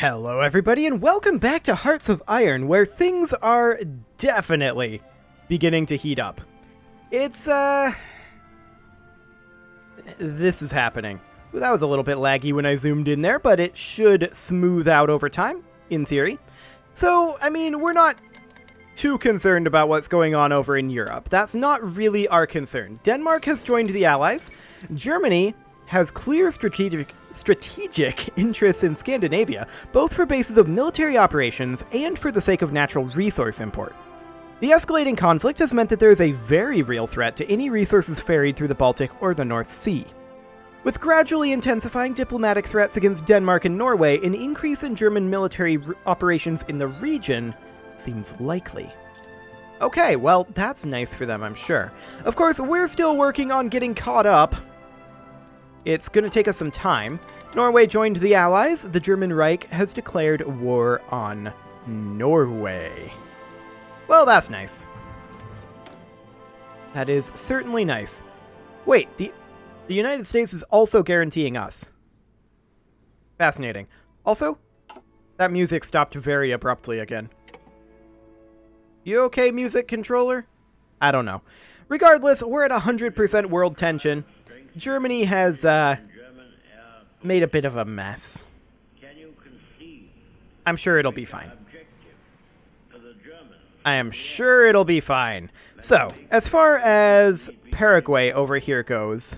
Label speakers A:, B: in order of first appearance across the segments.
A: Hello everybody and welcome back to Hearts of Iron, where things are definitely beginning to heat up. It's, this is happening. Well, that was a little bit laggy when I zoomed in there, but it should smooth out over time, in theory. So, I mean, we're not too concerned about what's going on over in Europe. That's not really our concern. Denmark has joined the Allies. Germany has clear strategic interests in Scandinavia, both for bases of military operations and for the sake of natural resource import. The escalating conflict has meant that there is a very real threat to any resources ferried through the Baltic or the North Sea. With gradually intensifying diplomatic threats against Denmark and Norway, an increase in German military operations in the region seems likely. Okay, well, that's nice for them, I'm sure. Of course, we're still working on getting caught up. It's going to take us some time. Norway joined the Allies. The German Reich has declared war on Norway. Well, that's nice. That is certainly nice. Wait, the United States is also guaranteeing us. Fascinating. Also, that music stopped very abruptly again. You okay, music controller? I don't know. Regardless, we're at 100% world tension. Germany has made a bit of a mess. I'm sure it'll be fine. I am sure it'll be fine. So, as far as Paraguay over here goes,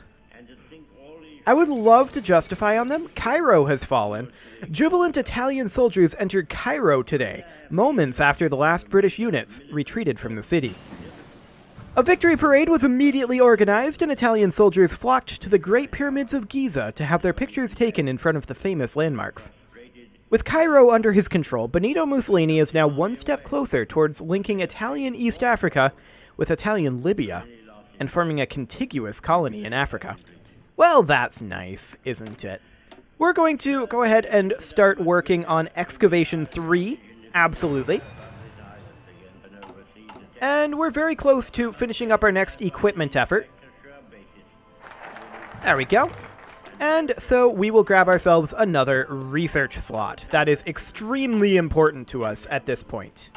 A: I would love to justify on them. Cairo has fallen. Jubilant Italian soldiers entered Cairo today, moments after the last British units retreated from the city. A victory parade was immediately organized, and Italian soldiers flocked to the Great Pyramids of Giza to have their pictures taken in front of the famous landmarks. With Cairo under his control, Benito Mussolini is now one step closer towards linking Italian East Africa with Italian Libya, and forming a contiguous colony in Africa. Well, that's nice, isn't it? We're going to go ahead and start working on Excavation 3, absolutely. And we're very close to finishing up our next equipment effort. There we go. And so we will grab ourselves another research slot. That is extremely important to us at this point.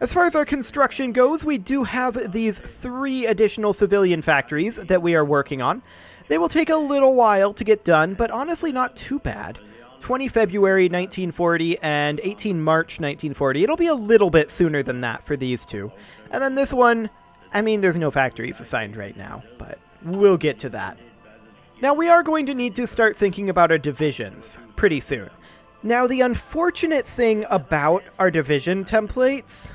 A: As far as our construction goes, we do have these 3 additional civilian factories that we are working on. They will take a little while to get done, but honestly not too bad. 20 February 1940 and 18 March 1940. It'll be a little bit sooner than that for these two. And then this one, I mean, there's no factories assigned right now, but we'll get to that. Now, we are going to need to start thinking about our divisions pretty soon. Now, the unfortunate thing about our division templates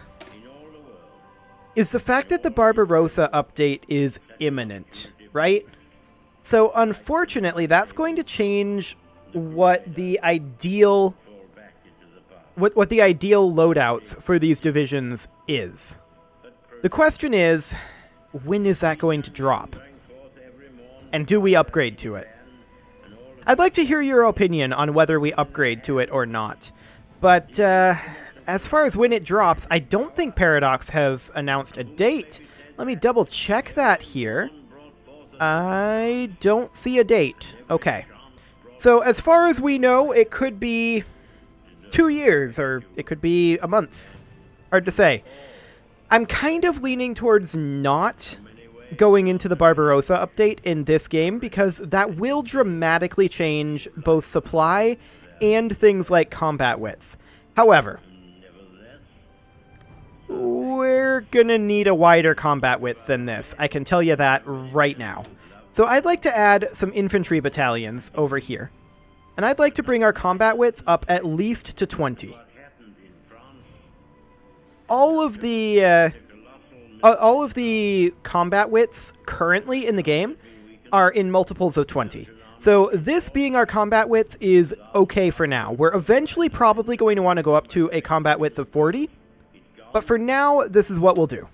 A: is the fact that the Barbarossa update is imminent, right? So, unfortunately, that's going to change what the ideal loadouts for these divisions is. The question is, when is that going to drop? And do we upgrade to it? I'd like to hear your opinion on whether we upgrade to it or not. But as far as when it drops, I don't think Paradox have announced a date. Let me double check that here. I don't see a date. Okay. So, as far as we know, it could be 2 years, or it could be a month. Hard to say. I'm kind of leaning towards not going into the Barbarossa update in this game, because that will dramatically change both supply and things like combat width. However, we're gonna need a wider combat width than this. I can tell you that right now. So I'd like to add some infantry battalions over here. And I'd like to bring our combat width up at least to 20. All of the combat widths currently in the game are in multiples of 20. So this being our combat width is okay for now. We're eventually probably going to want to go up to a combat width of 40. But for now, this is what we'll do.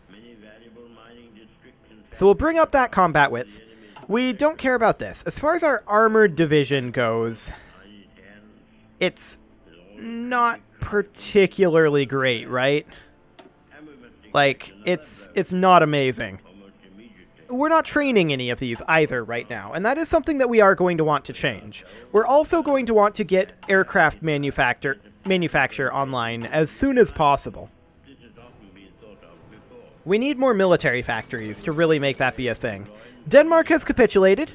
A: So we'll bring up that combat width. We don't care about this. As far as our armored division goes, it's not particularly great, right? Like, it's not amazing. We're not training any of these either right now, and that is something that we are going to want to change. We're also going to want to get aircraft manufactured. manufacture online as soon as possible. We need more military factories to really make that be a thing. Denmark has capitulated.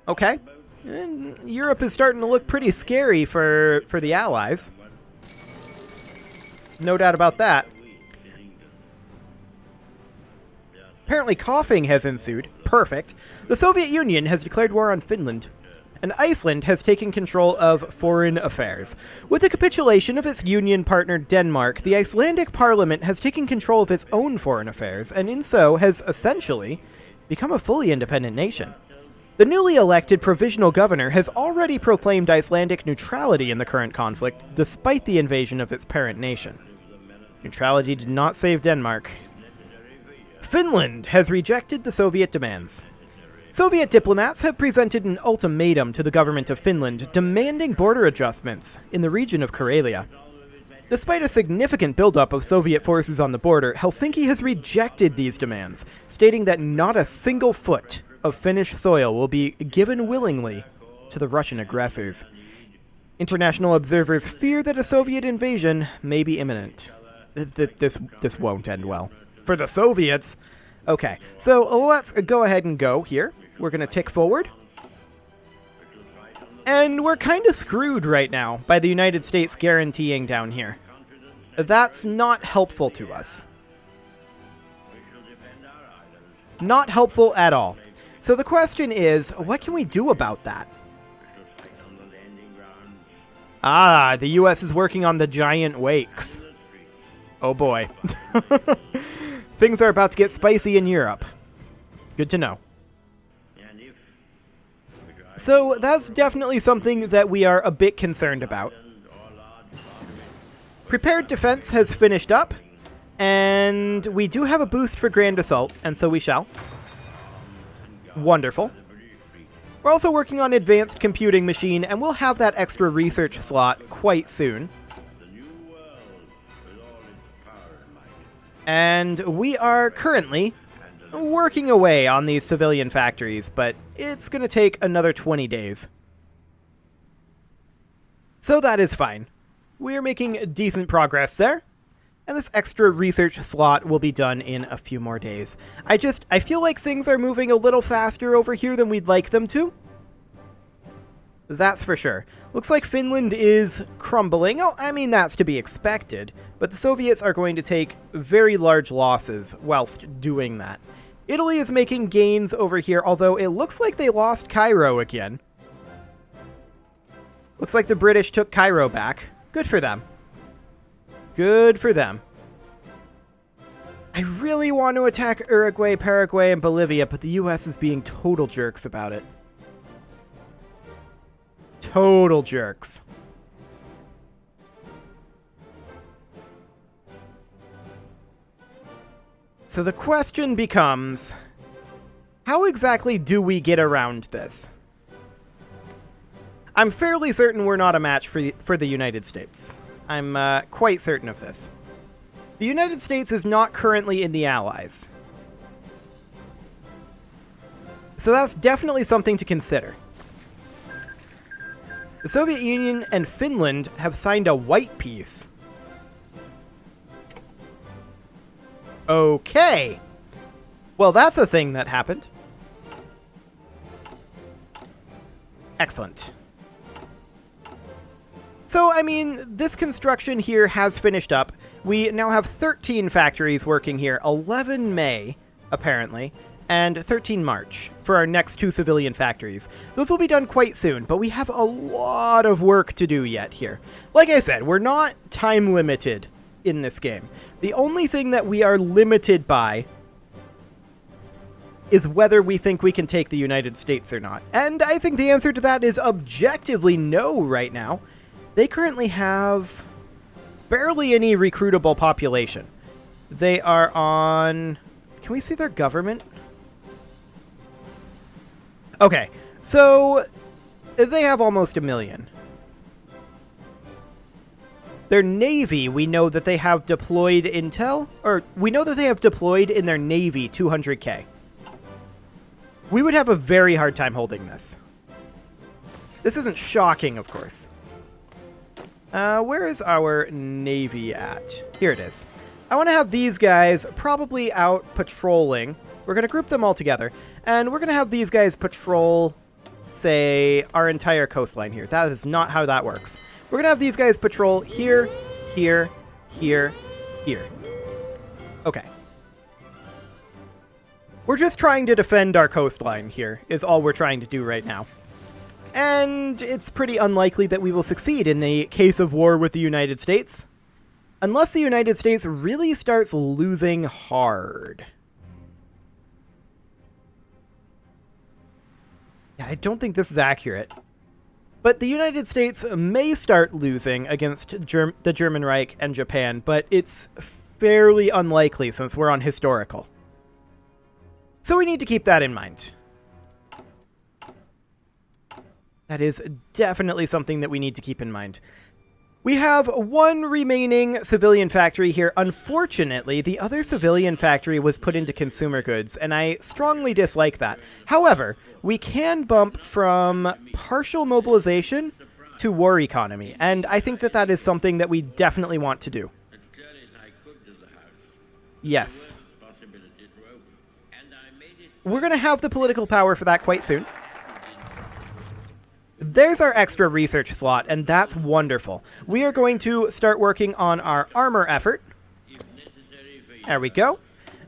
A: Okay. And Europe is starting to look pretty scary for the Allies. No doubt about that. Apparently coughing has ensued. Perfect. The Soviet Union has declared war on Finland. And Iceland has taken control of foreign affairs. With the capitulation of its union partner Denmark, the Icelandic parliament has taken control of its own foreign affairs, and in so has essentially become a fully independent nation. The newly elected provisional governor has already proclaimed Icelandic neutrality in the current conflict, despite the invasion of its parent nation. Neutrality did not save Denmark. Finland has rejected the Soviet demands. Soviet diplomats have presented an ultimatum to the government of Finland demanding border adjustments in the region of Karelia. Despite a significant buildup of Soviet forces on the border, Helsinki has rejected these demands, stating that not a single foot of Finnish soil will be given willingly to the Russian aggressors. International observers fear that a Soviet invasion may be imminent. This won't end well. For the Soviets. Okay, so let's go ahead and go here. We're going to tick forward. And we're kind of screwed right now by the United States guaranteeing down here. That's not helpful to us. Not helpful at all. So the question is, what can we do about that? Ah, the US is working on the giant wakes. Oh boy. Things are about to get spicy in Europe. Good to know. So that's definitely something that we are a bit concerned about. Prepared defense has finished up, and we do have a boost for Grand Assault, and so we shall. Wonderful. We're also working on Advanced Computing Machine, and we'll have that extra research slot quite soon. And we are currently working away on these civilian factories, but it's going to take another 20 days. So that is fine. We're making decent progress there. And this extra research slot will be done in a few more days. I feel like things are moving a little faster over here than we'd like them to. That's for sure. Looks like Finland is crumbling. Oh, I mean, that's to be expected. But the Soviets are going to take very large losses whilst doing that. Italy is making gains over here, although it looks like they lost Cairo again. Looks like the British took Cairo back. Good for them. Good for them. I really want to attack Uruguay, Paraguay, and Bolivia, but the US is being total jerks about it. Total jerks. So the question becomes, how exactly do we get around this? I'm fairly certain we're not a match for the United States. I'm quite certain of this. The United States is not currently in the Allies. So that's definitely something to consider. The Soviet Union and Finland have signed a white peace. Okay. Well, that's a thing that happened. Excellent. So, I mean, this construction here has finished up. We now have 13 factories working here, 11 May, apparently, and 13 March for our next 2 civilian factories. Those will be done quite soon, but we have a lot of work to do yet here. Like I said, we're not time limited in this game. The only thing that we are limited by is whether we think we can take the United States or not. And I think the answer to that is objectively no right now. They currently have barely any recruitable population. They are on... Can we see their government? Okay, so they have almost 1 million. Their navy, we know that they have deployed intel, or we know that they have deployed in their navy 200k. We would have a very hard time holding this. This isn't shocking, of course. Where is our navy at? Here it is. I want to have these guys probably out patrolling. We're going to group them all together, and we're going to have these guys patrol, say, our entire coastline here. That is not how that works. We're going to have these guys patrol here, here, here, here. Okay. We're just trying to defend our coastline here, is all we're trying to do right now. And it's pretty unlikely that we will succeed in the case of war with the United States. Unless the United States really starts losing hard. Yeah, I don't think this is accurate. But the United States may start losing against the German Reich and Japan, but it's fairly unlikely since we're on historical. So we need to keep that in mind. That is definitely something that we need to keep in mind. We have one remaining civilian factory here. Unfortunately, the other civilian factory was put into consumer goods, and I strongly dislike that. However, we can bump from partial mobilization to war economy, and I think that that is something that we definitely want to do. Yes. We're going to have the political power for that quite soon. There's our extra research slot, and that's wonderful. We are going to start working on our armor effort. There we go.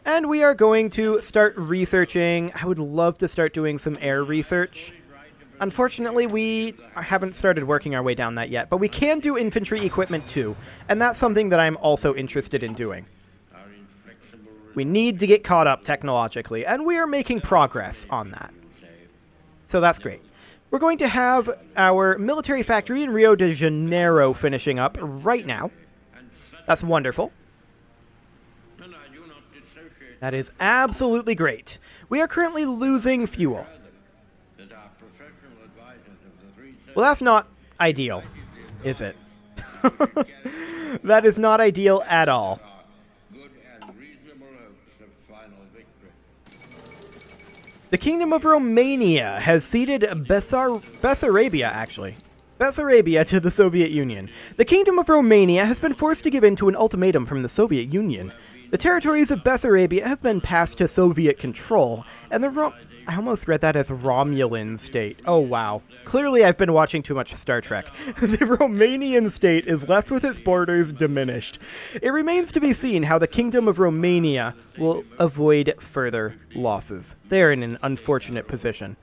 A: And we are going to start researching. I would love to start doing some air research. Unfortunately, we haven't started working our way down that yet, but we can do infantry equipment too, and that's something that I'm also interested in doing. We need to get caught up technologically, and we are making progress on that. So that's great. We're going to have our military factory in Rio de Janeiro finishing up right now. That's wonderful. That is absolutely great. We are currently losing fuel. Well, that's not ideal, is it? That is not ideal at all. The Kingdom of Romania has ceded Bessarabia to the Soviet Union. The Kingdom of Romania has been forced to give in to an ultimatum from the Soviet Union. The territories of Bessarabia have been passed to Soviet control, and I almost read that as Romulan state. Oh, wow. Clearly, I've been watching too much Star Trek. The Romanian state is left with its borders diminished. It remains to be seen how the Kingdom of Romania will avoid further losses. They're in an unfortunate position.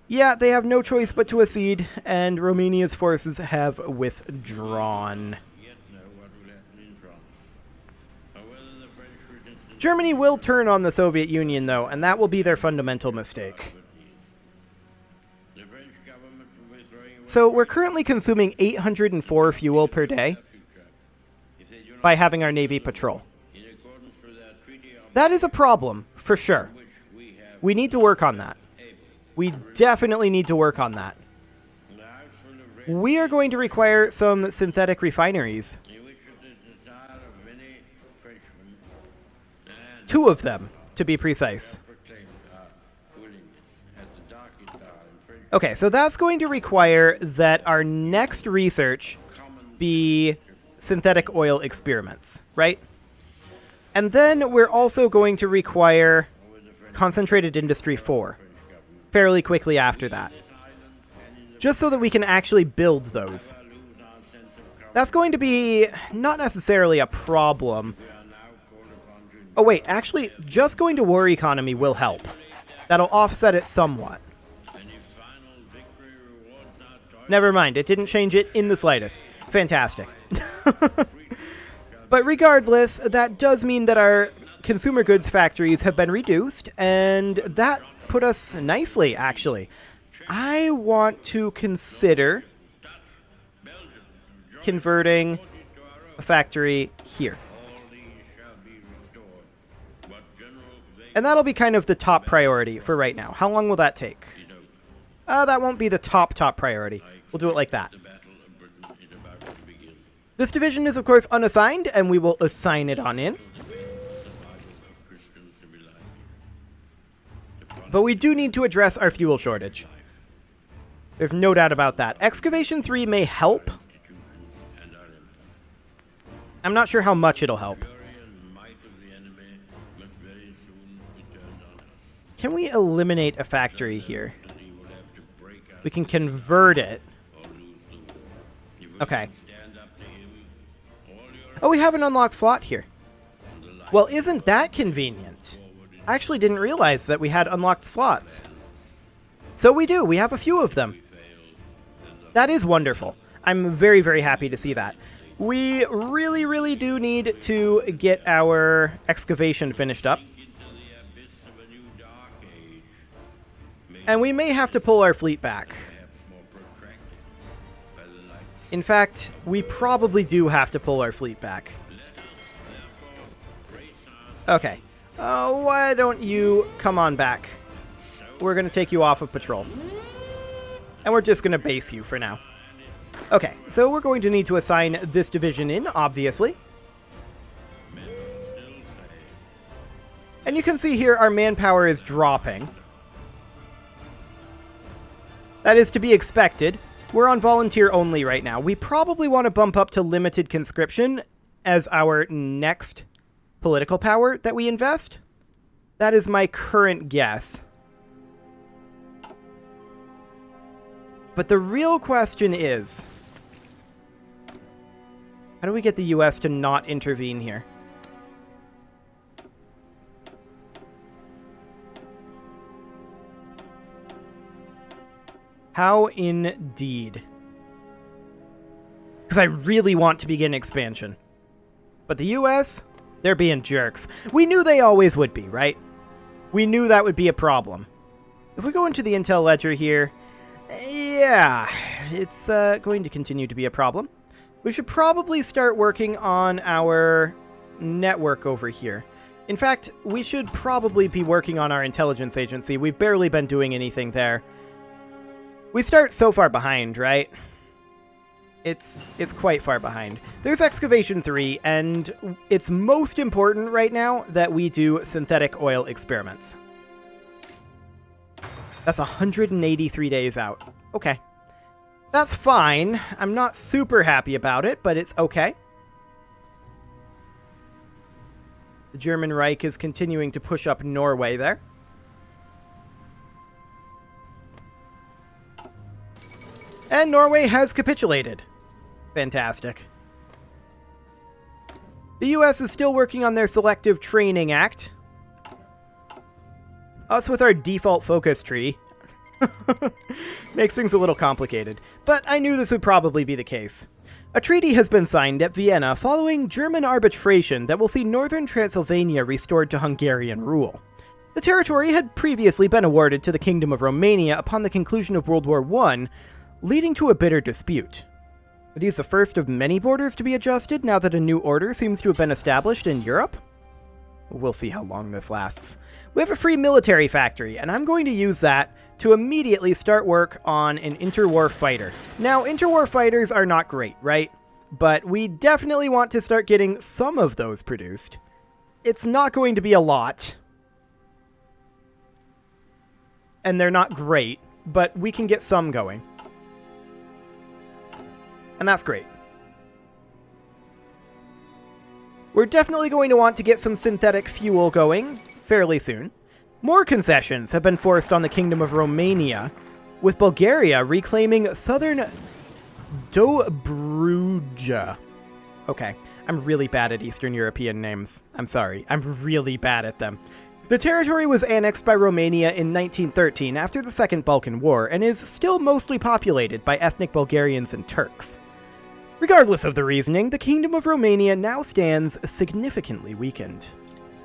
A: Yeah, they have no choice but to accede, and Romania's forces have withdrawn. Germany will turn on the Soviet Union, though, and that will be their fundamental mistake. So we're currently consuming 804 fuel per day by having our Navy patrol. That is a problem, for sure. We need to work on that. We definitely need to work on that. We are going to require some synthetic refineries. 2 of them, to be precise. Okay, so that's going to require that our next research be synthetic oil experiments, right? And then we're also going to require concentrated industry 4 fairly quickly after that, just so that we can actually build those. That's going to be not necessarily a problem. Oh wait, actually, just going to war economy will help. That'll offset it somewhat. Never mind, it didn't change it in the slightest. Fantastic. But regardless, that does mean that our consumer goods factories have been reduced, and that put us nicely, actually. I want to consider converting a factory here. And that'll be kind of the top priority for right now. How long will that take? That won't be the top priority. We'll do it like that. This division is, of course, unassigned, and we will assign it on in. But we do need to address our fuel shortage. There's no doubt about that. Excavation 3 may help. I'm not sure how much it'll help. Can we eliminate a factory here? We can convert it. Okay. Oh, we have an unlocked slot here. Well, isn't that convenient? I actually didn't realize that we had unlocked slots. So we do. We have a few of them. That is wonderful. I'm very, very happy to see that. We really, really do need to get our excavation finished up. And we may have to pull our fleet back. In fact, we probably do have to pull our fleet back. Okay. Why don't you come on back? We're going to take you off of patrol. And we're just going to base you for now. Okay, so we're going to need to assign this division in, obviously. And you can see here our manpower is dropping. That is to be expected. We're on volunteer only right now. We probably want to bump up to limited conscription as our next political power that we invest. That is my current guess. But the real question is, how do we get the US to not intervene here? How indeed. Because I really want to begin expansion. But the US, they're being jerks. We knew they always would be, right? We knew that would be a problem. If we go into the Intel ledger here, yeah, it's going to continue to be a problem. We should probably start working on our network over here. In fact, we should probably be working on our intelligence agency. We've barely been doing anything there. We start so far behind, right? It's quite far behind. There's Excavation 3, and it's most important right now that we do synthetic oil experiments. That's 183 days out. Okay. That's fine. I'm not super happy about it, but it's okay. The German Reich is continuing to push up Norway there. And Norway has capitulated. Fantastic. The US is still working on their Selective Training Act. Us with our default focus tree. Makes things a little complicated, but I knew this would probably be the case. A treaty has been signed at Vienna following German arbitration that will see northern Transylvania restored to Hungarian rule. The territory had previously been awarded to the Kingdom of Romania upon the conclusion of World War I, leading to a bitter dispute. Are these the first of many borders to be adjusted now that a new order seems to have been established in Europe? We'll see how long this lasts. We have a free military factory, and I'm going to use that to immediately start work on an interwar fighter. Now, interwar fighters are not great, right? But we definitely want to start getting some of those produced. It's not going to be a lot. And they're not great, but we can get some going. And that's great. We're definitely going to want to get some synthetic fuel going fairly soon. More concessions have been forced on the Kingdom of Romania, with Bulgaria reclaiming southern Dobruja. Okay, I'm really bad at Eastern European names. I'm sorry, I'm really bad at them. The territory was annexed by Romania in 1913 after the Second Balkan War and is still mostly populated by ethnic Bulgarians and Turks. Regardless of the reasoning, the Kingdom of Romania now stands significantly weakened.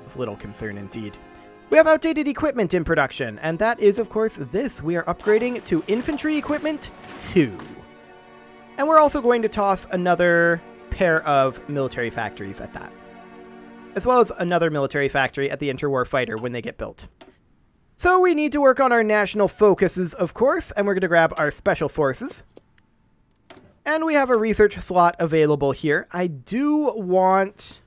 A: Of little concern indeed. We have outdated equipment in production, and that is, of course, this. We are upgrading to Infantry Equipment 2. And we're also going to toss another pair of military factories at that. As well as another military factory at the interwar fighter when they get built. So we need to work on our national focuses, of course, and we're going to grab our special forces. And we have a research slot available here. I do want...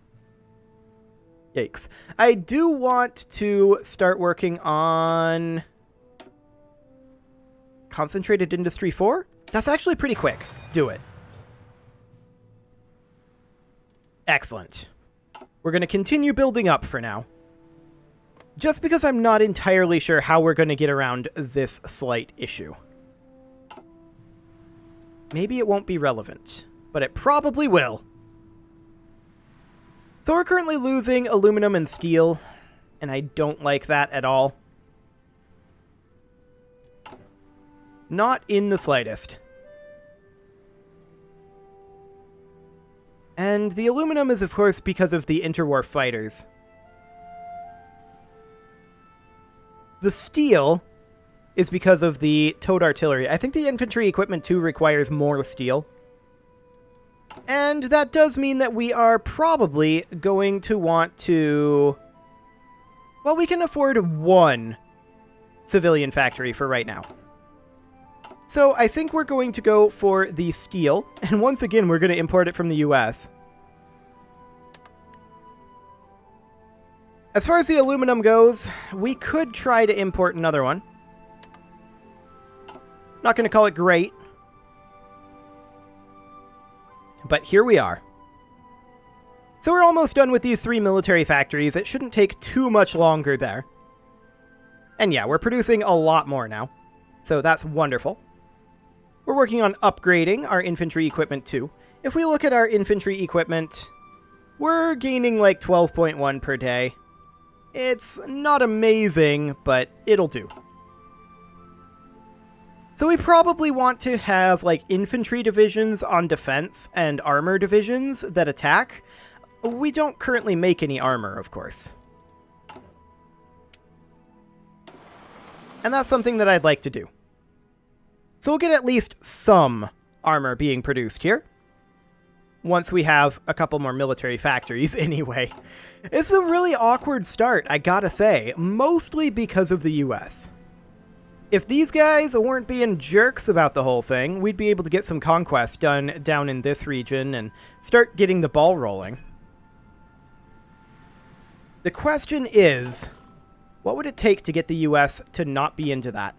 A: Yikes. I do want to start working on... Concentrated Industry 4? That's actually pretty quick. Do it. Excellent. We're going to continue building up for now. Just because I'm not entirely sure how we're going to get around this slight issue. Maybe it won't be relevant, but it probably will. So we're currently losing aluminum and steel, and I don't like that at all. Not in the slightest. And the aluminum is, of course, because of the interwar fighters. The steel is because of the towed artillery. I think the infantry equipment, too, requires more steel. And that does mean that we are probably going to want to... Well, we can afford one civilian factory for right now. So I think we're going to go for the steel. And once again, we're going to import it from the US. As far as the aluminum goes, we could try to import another one. Not going to call it great. But here we are. So we're almost done with these 3 military factories. It shouldn't take too much longer there. And yeah, we're producing a lot more now. So that's wonderful. We're working on upgrading our infantry equipment too. If we look at our infantry equipment, we're gaining like 12.1 per day. It's not amazing, but it'll do. So we probably want to have like infantry divisions on defense and armor divisions that attack. We don't currently make any armor, of course. And that's something that I'd like to do. So we'll get at least some armor being produced here. Once we have a couple more military factories anyway. It's a really awkward start, I gotta say, mostly because of the US. If these guys weren't being jerks about the whole thing, we'd be able to get some conquest done down in this region and start getting the ball rolling. The question is, what would it take to get the US to not be into that?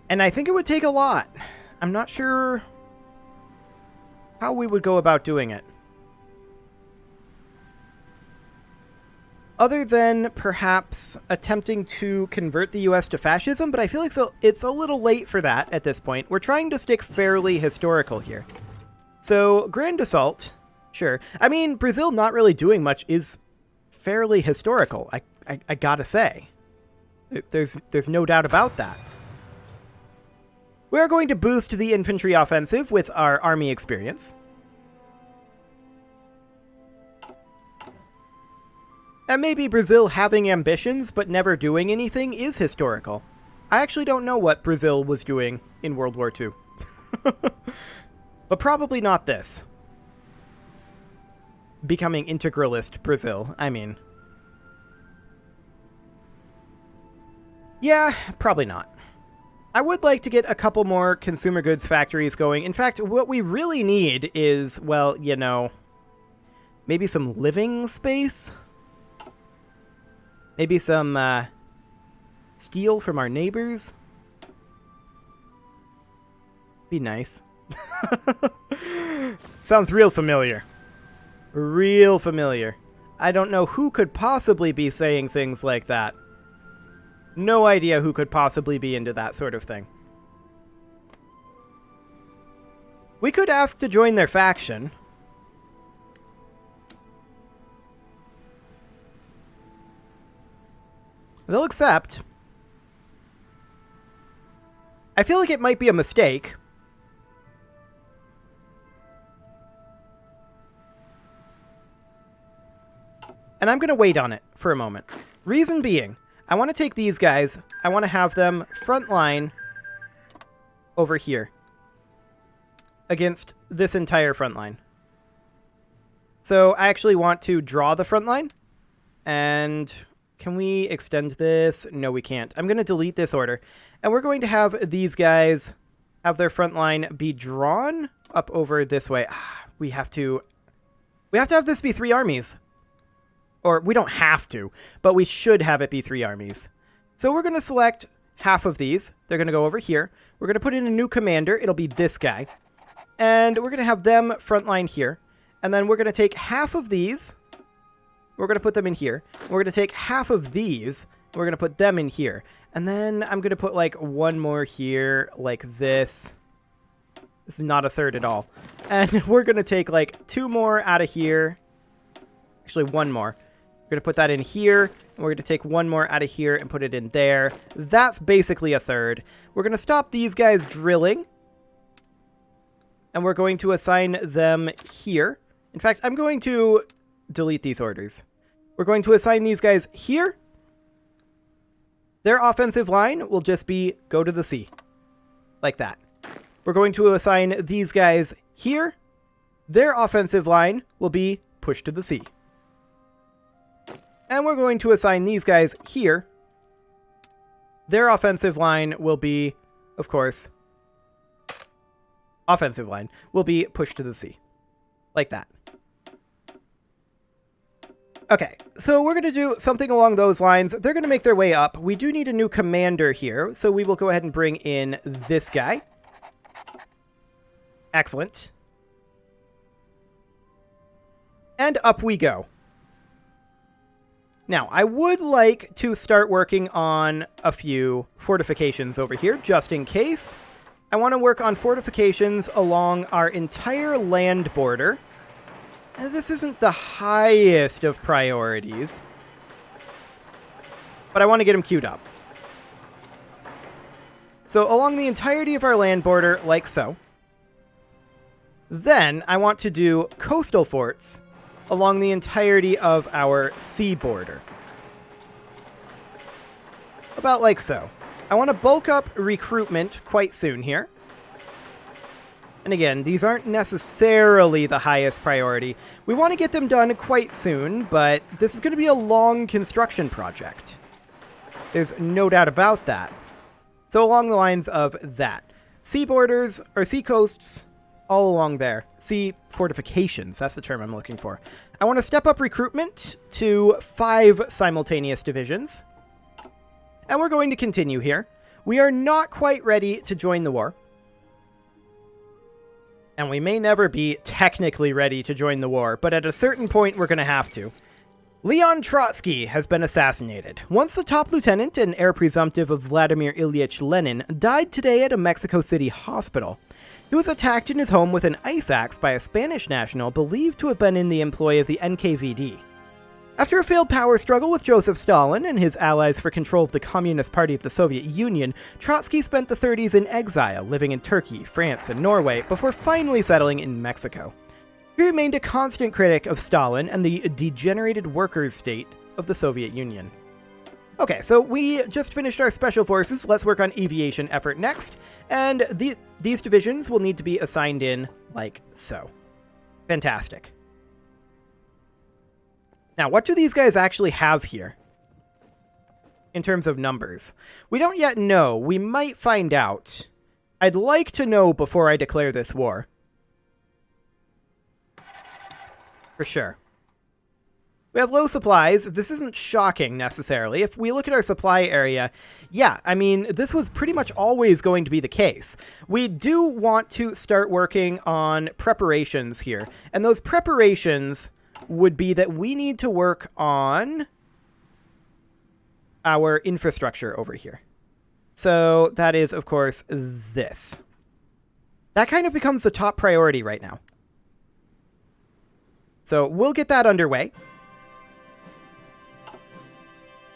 A: And I think it would take a lot. I'm not sure how we would go about doing it. Other than perhaps attempting to convert the US to fascism, but I feel like it's a little late for that at this point. We're trying to stick fairly historical here. So, Grand Assault, sure. I mean, Brazil not really doing much is fairly historical, I gotta say. There's no doubt about that. We are going to boost the infantry offensive with our army experience. And maybe Brazil having ambitions but never doing anything is historical. I actually don't know what Brazil was doing in World War II. But probably not this. Becoming integralist Brazil, I mean. Yeah, probably not. I would like to get a couple more consumer goods factories going. In fact, what we really need is, well, you know, maybe some living space? Maybe some steel from our neighbors? Be nice. Sounds real familiar. Real familiar. I don't know who could possibly be saying things like that. No idea who could possibly be into that sort of thing. We could ask to join their faction. They'll accept. I feel like it might be a mistake. And I'm going to wait on it for a moment. Reason being, I want to take these guys, I want to have them front line over here against this entire front line. So I actually want to draw the front line. And can we extend this? No, we can't. I'm going to delete this order. And we're going to have these guys have their front line be drawn up over this way. We have to have this be 3 armies. Or we don't have to, but we should have it be 3 armies. So we're going to select half of these. They're going to go over here. We're going to put in a new commander. It'll be this guy. And we're going to have them frontline here. And then we're going to take half of these. We're going to put them in here. We're going to take half of these. And we're going to put them in here. And then I'm going to put like one more here, like this. This is not a third at all. And we're going to take like two more out of here. Actually, one more. We're going to put that in here. And we're going to take one more out of here and put it in there. That's basically a third. We're going to stop these guys drilling. And we're going to assign them here. In fact, I'm going to delete these orders. We're going to assign these guys here. Their offensive line will just be go to the sea. Like that. We're going to assign these guys here. Their offensive line will be push to the sea. And we're going to assign these guys here. Their offensive line will be, of course, offensive line will be push to the sea. Like that. Okay, so we're going to do something along those lines. They're going to make their way up. We do need a new commander here, so we will go ahead and bring in this guy. Excellent. And up we go. Now, I would like to start working on a few fortifications over here, just in case. I want to work on fortifications along our entire land border. This isn't the highest of priorities, but I want to get them queued up. So along the entirety of our land border, like so. Then I want to do coastal forts along the entirety of our sea border. About like so. I want to bulk up recruitment quite soon here. And again, these aren't necessarily the highest priority. We want to get them done quite soon, but this is going to be a long construction project. There's no doubt about that. So along the lines of that. Sea borders, or sea coasts, all along there. Sea fortifications, that's the term I'm looking for. I want to step up recruitment to 5 simultaneous divisions. And we're going to continue here. We are not quite ready to join the war. And we may never be technically ready to join the war, but at a certain point we're going to have to. Leon Trotsky has been assassinated. Once the top lieutenant and heir presumptive of Vladimir Ilyich Lenin, died today at a Mexico City hospital. He was attacked in his home with an ice axe by a Spanish national believed to have been in the employ of the NKVD. After a failed power struggle with Joseph Stalin and his allies for control of the Communist Party of the Soviet Union, Trotsky spent the 30s in exile, living in Turkey, France, and Norway, before finally settling in Mexico. He remained a constant critic of Stalin and the degenerated workers' state of the Soviet Union. Okay, so we just finished our special forces. Let's work on aviation effort next, and these divisions will need to be assigned in like so. Fantastic. Now, what do these guys actually have here in terms of numbers? We don't yet know. We might find out. I'd like to know before I declare this war. For sure. We have low supplies. This isn't shocking, necessarily. If we look at our supply area, yeah, I mean, this was pretty much always going to be the case. We do want to start working on preparations here. And those preparations would be that we need to work on our infrastructure over here. So that is, of course, this. That kind of becomes the top priority right now. So we'll get that underway.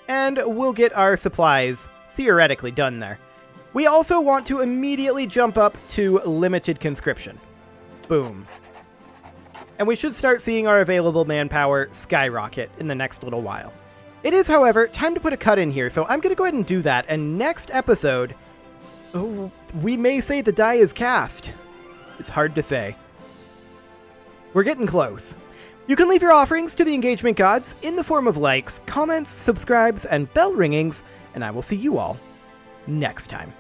A: And we'll get our supplies theoretically done there. We also want to immediately jump up to limited conscription. Boom. And we should start seeing our available manpower skyrocket in the next little while. It is, however, time to put a cut in here, so I'm going to go ahead and do that, and next episode, we may say the die is cast. It's hard to say. We're getting close. You can leave your offerings to the engagement gods in the form of likes, comments, subscribes, and bell ringings, and I will see you all next time.